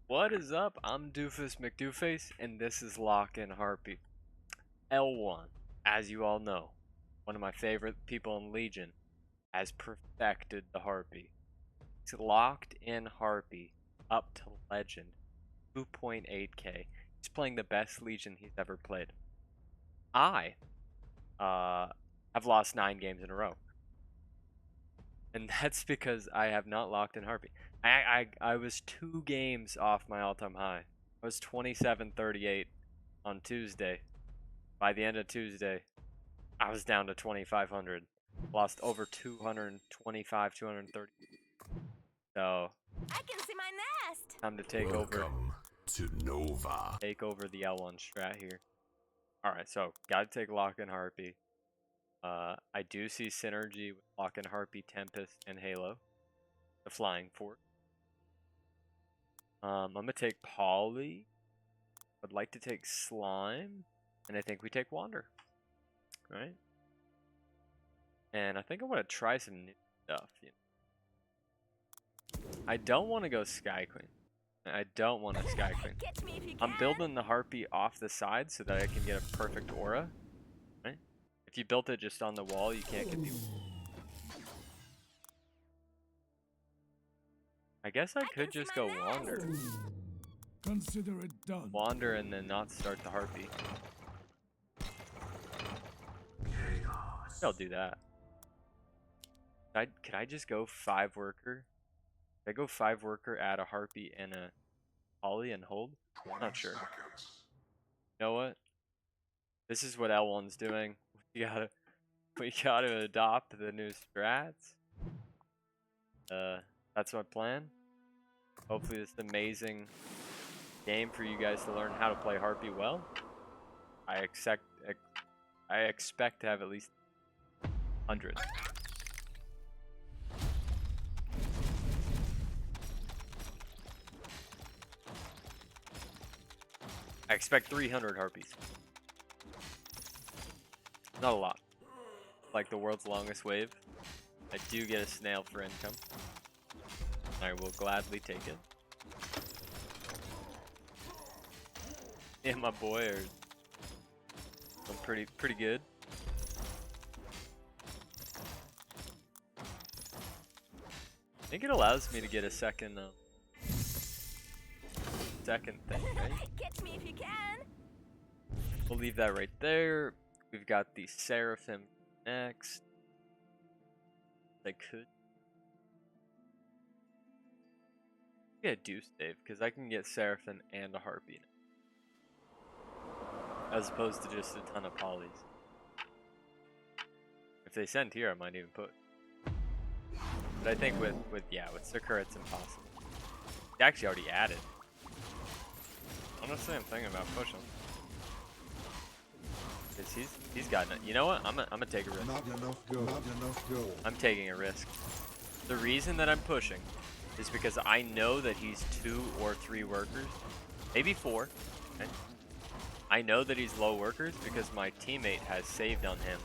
What is up? I'm Doofus Mcdooface, and this is Lock-in Harpy. Lwon, as you all know, one of my favorite people in Legion, has perfected the Harpy. He's locked in Harpy up to Legend, 2.8k. He's playing the best Legion he's ever played. I have lost 9 games in a row. And that's because I have not locked in Harpy. I was 2 games off my all-time high. I was 27-38 on Tuesday. By the end of Tuesday, I was down to 2,500. Lost over 225, 230. So, I can see my nest. time to take Welcome to Nova. Take over the L1 strat here. Alright, so, gotta take Lock-in Harpy. I do see synergy with Lock-in Harpy, Tempest, and Halo. The flying fort. I'm gonna take Polly. I'd like to take Slime. And I think we take Wander. Right? And I think I want to try some new stuff. You know? I don't want to go Sky Queen. I don't want a Sky Queen. Catch me if you I'm can. building the Harpy off the side so that I can get a perfect aura. Right? If you built it just on the wall, you can't get the... I guess I could just go Wander. Consider it done. Wander and then not start the Harpy. I'll do that. Could I just go 5 worker? Could I go 5 worker, add a Harpy and a Ollie and hold? Not sure. You know what? This is what L1's doing. We gotta adopt the new strats. That's my plan. Hopefully this is an amazing game for you guys to learn how to play Harpy well. I expect to have at least 100. I expect 300 Harpies. Not a lot. Like the world's longest wave. I do get a snail for income. I will gladly take it. Yeah, my boy are doing pretty good. I think it allows me to get a second thing, right? Catch me if you can. We'll leave that right there. We've got the Seraphim next. I could get a Deuce Dave because I can get Seraphim and a Harpy now, as opposed to just a ton of polys. If they send here, I might even put. But I think with Sakura it's impossible. He actually already added. Honestly, I'm thinking about pushing. Cause he's got it. You know what? I'm gonna take a risk. Not enough go. Not enough go. I'm taking a risk. The reason that I'm pushing is because I know that he's 2 or 3 workers, maybe 4. Okay? I know that he's low workers because my teammate has saved on him.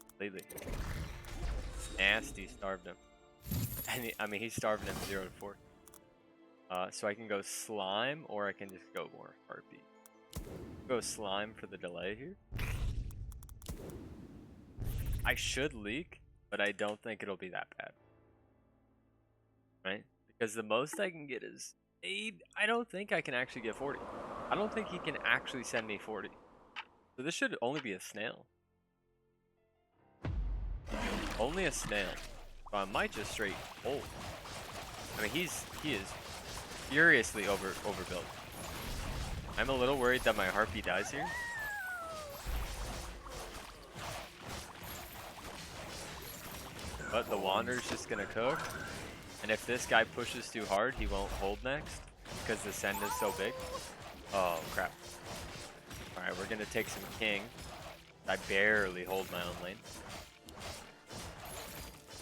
Completely. Nasty starved him. And he starved him 0 to 4. So I can go Slime or I can just go more Harpy. Go Slime for the delay here. I should leak, but I don't think it'll be that bad. Right? Because the most I can get is 8. I don't think I can actually get 40. I don't think he can actually send me 40. So this should only be a snail. Only a snail. So I might just straight hold. I mean, he is furiously overbuilt. I'm a little worried that my Harpy dies here. But the Wander's just gonna cook. And if this guy pushes too hard, he won't hold next. Because the send is so big. Oh, crap. Alright, we're gonna take some king. I barely hold my own lane.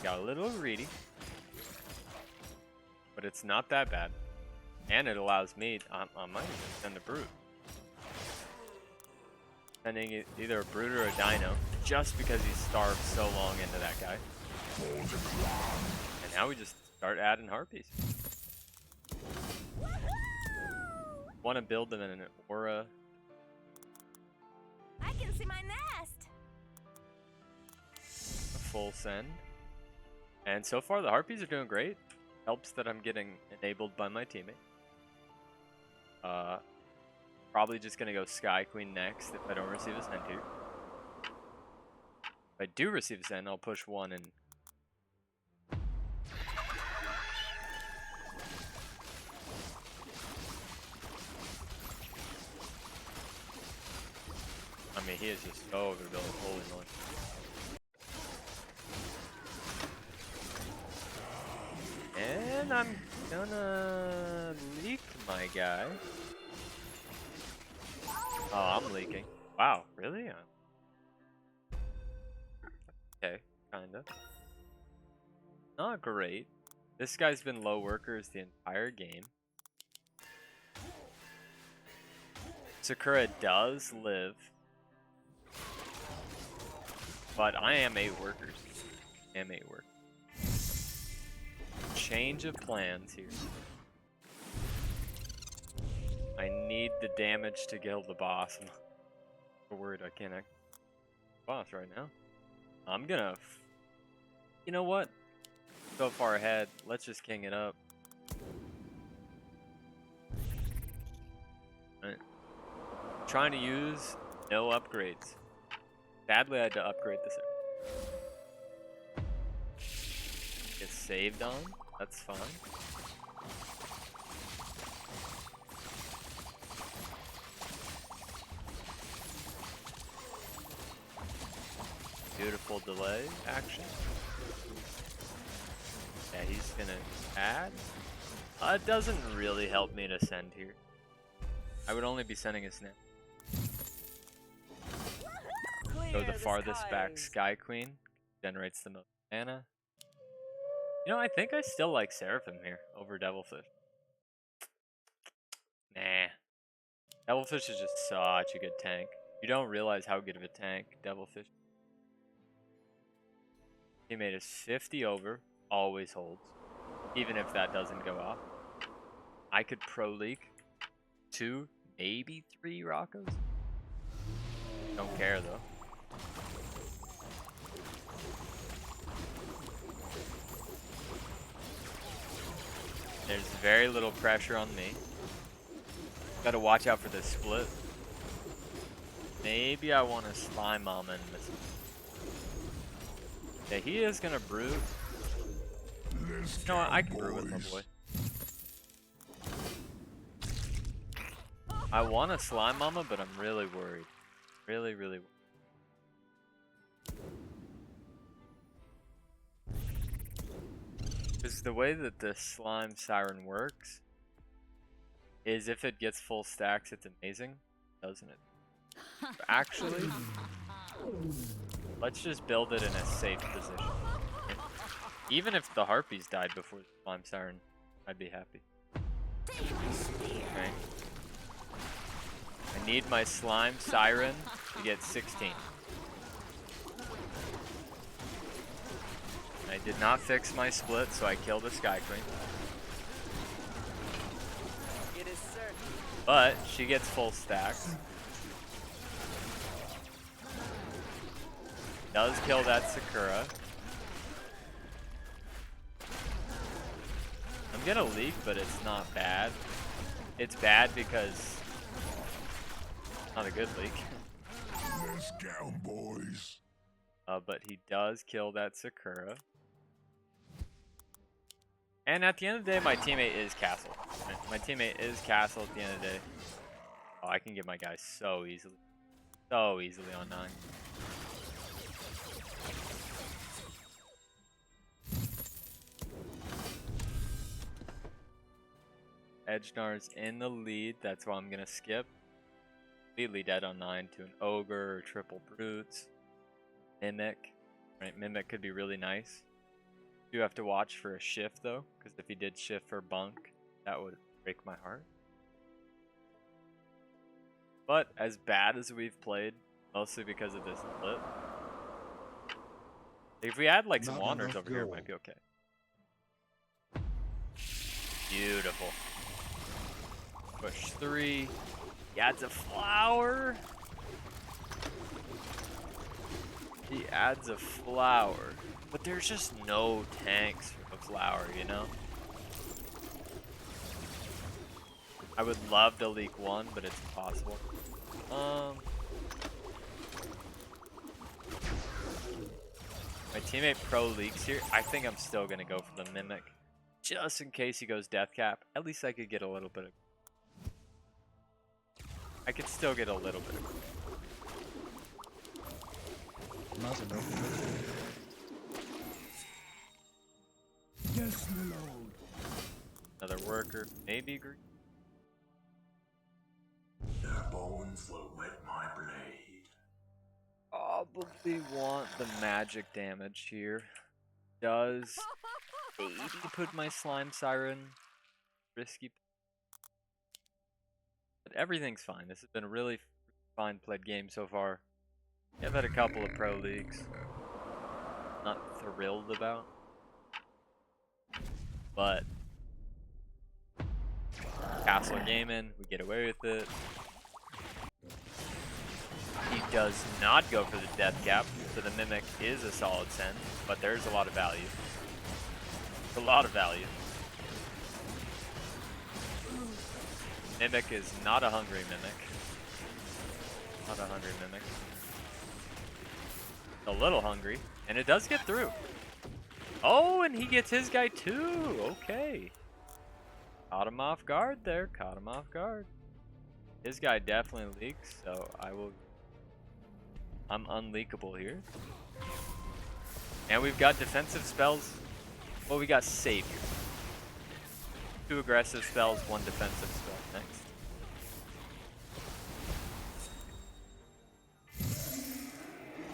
Got a little greedy. But it's not that bad. And it allows me, I might even send a brute. Sending either a brute or a dino, just because he's starved so long into that guy. And now we just start adding Harpies. want to build them in an aura. I can see my nest. A full send. And so far the Harpies are doing great. Helps that I'm getting enabled by my teammate. Probably just gonna go Sky Queen next if I don't receive a send here. If I do receive a send, I'll push one and I mean, he is just so overbuilt. Holy moly. And I'm gonna leak my guy. Oh, I'm leaking. Wow, really? Okay, kinda. Not great. This guy's been low workers the entire game. Sakura does live. But I am 8 workers. I am 8 workers. Change of plans here. I need the damage to kill the boss. I'm so worried I can't act boss right now. I'm gonna... You know what? So far ahead. Let's just king it up. Right. Trying to use no upgrades. Sadly, I had to upgrade this. Get saved on. That's fine. Beautiful delay action. Yeah, he's gonna add. It doesn't really help me to send here. I would only be sending a snap. Go the farthest back Sky Queen. Generates the most mana. You know, I think I still like Seraphim here over Devilfish. Nah. Devilfish is just such a good tank. You don't realize how good of a tank Devilfish. Teammate is 50 over. Always holds. Even if that doesn't go off. I could pro leak 2, maybe 3 Rockos. Don't care though. There's very little pressure on me. Gotta watch out for this split. Maybe I want to slime mom in this. Yeah, he is gonna brew. You know what? I can brew with my boy. I want to slime mama, but I'm really worried. Really worried. Because the way that the slime siren works is if it gets full stacks, it's amazing, doesn't it? But actually, let's just build it in a safe position. Even if the Harpies died before the slime siren, I'd be happy. Okay. I need my slime siren to get 16. I did not fix my split, so I killed the Sky Queen. It is certain. But she gets full stacks. Does kill that Sakura. I'm gonna leak, but it's not bad. It's bad because it's not a good leak. Let's go, boys. But he does kill that Sakura. And at the end of the day, my teammate is Castle. My teammate is Castle at the end of the day. Oh, I can get my guy so easily. So easily on 9. Edgenar's in the lead. That's why I'm going to skip. Completely dead on 9 to an Ogre or triple Brutes. Mimic. Right, Mimic could be really nice. You have to watch for a shift though, because if he did shift for Bunk, that would break my heart. But as bad as we've played, mostly because of this split, if we had like some Wanderers over here, it might be okay. Beautiful. Push 3. He adds a flower. He adds a flower. But there's just no tanks for the flower, you know? I would love to leak one, but it's impossible. My teammate pro leaks here. I think I'm still gonna go for the mimic. Just in case he goes death cap. At least I could get a little bit of... I could still get a little bit of... Yes, my lord. Another worker. Maybe green. Their bones will wet my blade. Probably want the magic damage here. Does maybe put my slime siren risky, but everything's fine. This has been a really fine played game so far. I've had a couple of pro leagues. Not thrilled about, but Castle Gaming, we get away with it. He does not go for the death cap, so the mimic is a solid send, but there's a lot of value. A lot of value. Mimic is not a hungry mimic. Not a hungry mimic. A little hungry, and it does get through. Oh, and he gets his guy too. Okay. Caught him off guard there. Caught him off guard. His guy definitely leaks, so I'm unleakable here. And we've got defensive spells. Well, we got Savior. 2 aggressive spells, 1 defensive spell. Next.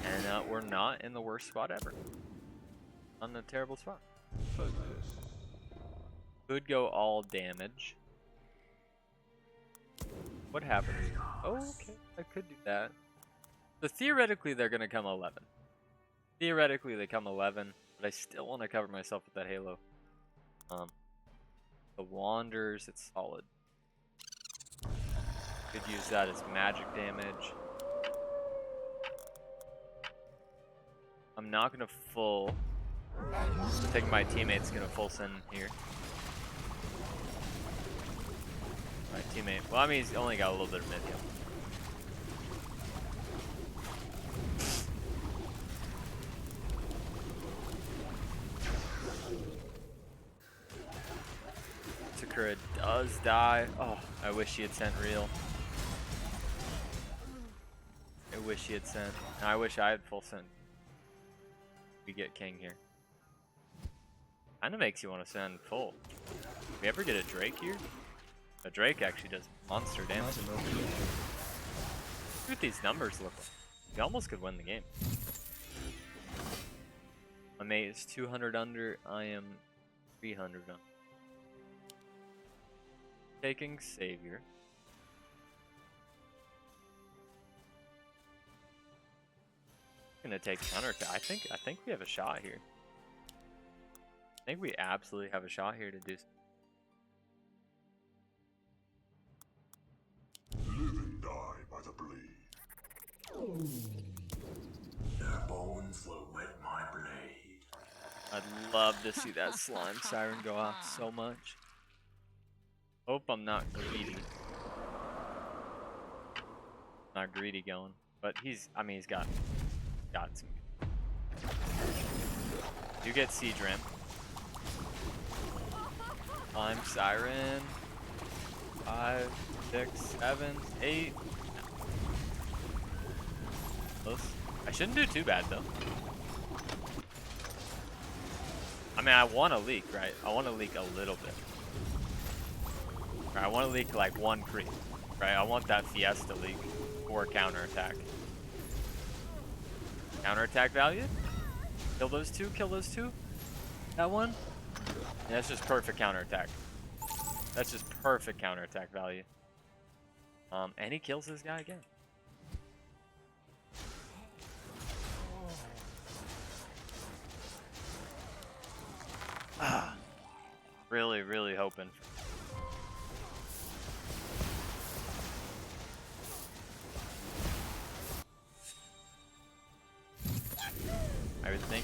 And we're not in the worst spot ever. On the terrible spot. Could go all damage. What happens? Oh, okay. I could do that. So theoretically, they're going to come 11. Theoretically, they come 11, but I still want to cover myself with that halo. The Wanders, it's solid. Could use that as magic damage. I'm not going to full. I think my teammate's going to full send here. My teammate. Well, I mean, he's only got a little bit of mid heal. Sakura does die. Oh, I wish he had sent real. I wish he had sent. I wish I had full sent. We get king here. Kinda makes you want to send full. If we ever get a Drake here, a Drake actually does monster damage. Look what these numbers look like. We almost could win the game. My mate is 200 under, I am 300 under. Taking Savior. Gonna take Counterattack. I think we have a shot here. I think we absolutely have a shot here to do something. Live and die by the blade. Their bones will wet my blade. I'd love to see that slime siren go off so much. Hope I'm not greedy. Not greedy going. But he's got some. You get Siege Ramp. Slime siren. 5, 6, 7, 8. Close. I shouldn't do too bad though. I mean, I want to leak, right? I want to leak a little bit. Right, I want to leak like 1 creep, right? I want that Fiesta leak for counterattack. Counterattack value? Kill those 2, kill those 2. That one? Yeah, that's just perfect counterattack. That's just perfect counterattack value. And he kills this guy again. Really, really hoping.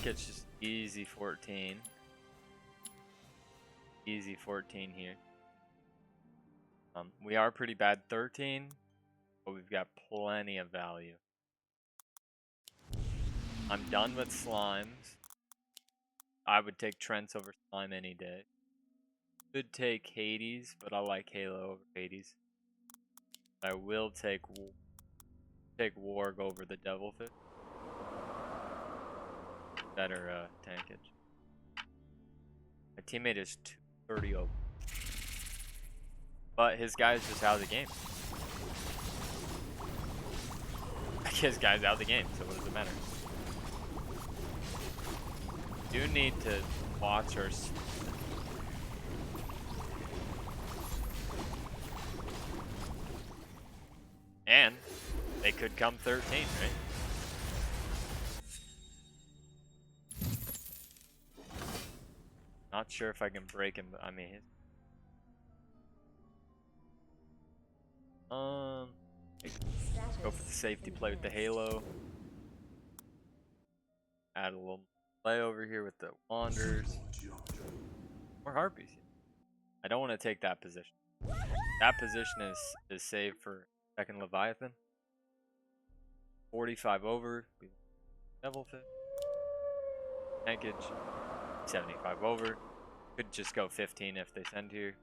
think it's just easy 14. Easy 14 here. We are pretty bad 13, but we've got plenty of value. I'm done with slimes. I would take Trents over slime any day. Could take Hades, but I like Halo over Hades. I will take Warg over the Devilfish. Better tankage. My teammate is 230 over. But his guy's just out of the game. His guy's out of the game, so what does it matter? Do need to watch our... And they could come 13, right? Not sure if I can break him, but I mean... Go for the safety play with the Halo. Add a little play over here with the Wanders. More Harpies. I don't want to take that position. That position is saved for second Leviathan. 45 over. Devilfish. Tankage. 75 over. Could just go 15 if they send here.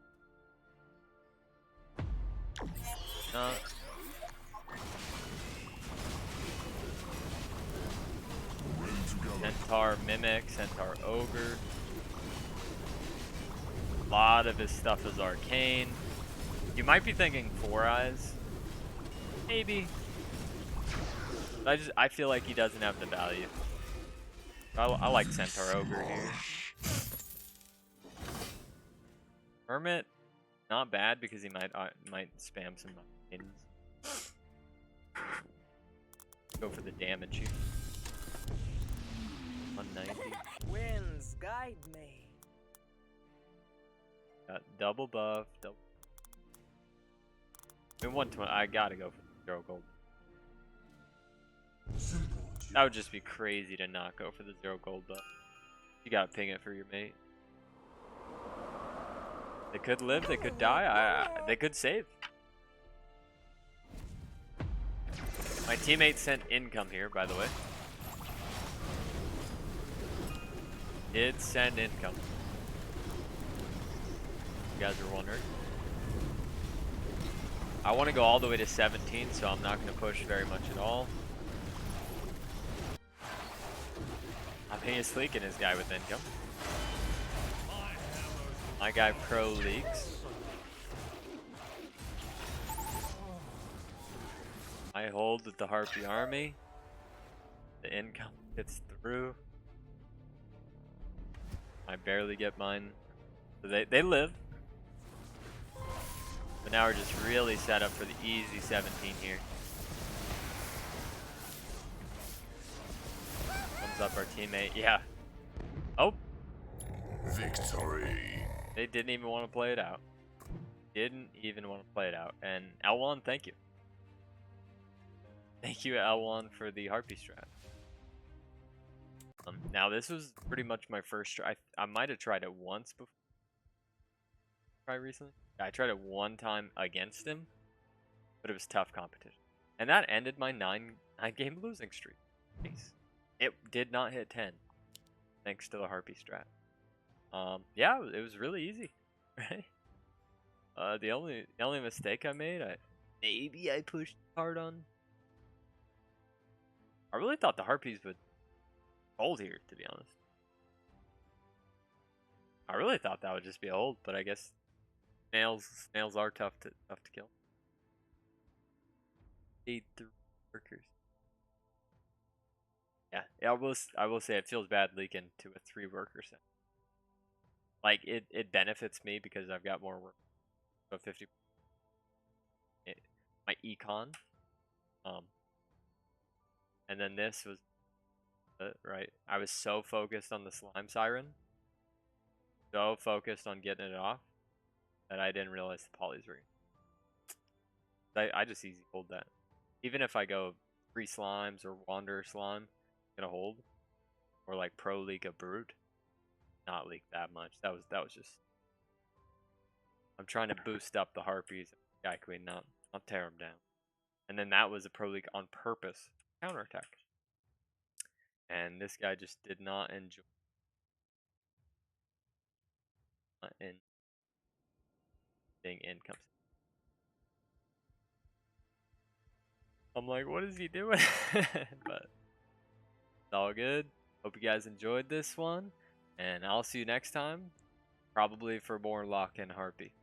Centaur Mimic, Centaur Ogre. A lot of his stuff is arcane. You might be thinking 4 Eyes. Maybe. I feel like he doesn't have the value. I like Centaur Ogre here. Hermit, not bad because he might spam some hidden. Go for the damage here. 190. Winds guide me. Got double buff. I mean 120. I gotta go for 0 gold. That would just be crazy to not go for the 0 gold buff. You gotta ping it for your mate. They could live, they could die, they could save. My teammate sent income here, by the way. Did send income. You guys are wondering. I want to go all the way to 17, so I'm not going to push very much at all. I'm Heinous leaking his guy with income. My guy pro leaks. I hold with the Harpy army. The income gets through. I barely get mine. So they live. But now we're just really set up for the easy 17 here. Comes up our teammate. Yeah. Oh. Victory. They didn't even want to play it out. Didn't even want to play it out. And Lwon, thank you. Thank you, Lwon, for the Harpy strat. Now this was pretty much my first try. I might have tried it once before. Try recently. I tried it one time against him, but it was tough competition. And that ended my 9-game losing streak. Nice. It did not hit 10, thanks to the Harpy strat. Yeah, it was really easy, right? The only mistake I made, maybe I pushed hard on. I really thought the Harpies would hold here, to be honest. I really thought that would just be a hold, but I guess snails are tough to kill. 8 workers. Yeah, I will say it feels bad leaking to a 3 worker set. Like it benefits me because I've got more work. So 50. My econ. And then this was right. I was so focused on the slime siren. So focused on getting it off that I didn't realize the polys were. I just easy hold that. Even if I go 3 slimes or wander slime, I'm gonna hold. or like Pro League a Brute. Not leak that much. That was just. I'm trying to boost up the Harpies. Guy Queen, not tear them down. And then that was a Pro League on purpose. Counterattack. And this guy just did not enjoy. And being in comes. I'm like, what is he doing? But it's all good. Hope you guys enjoyed this one. And I'll see you next time. Probably for more Lock-in Harpy.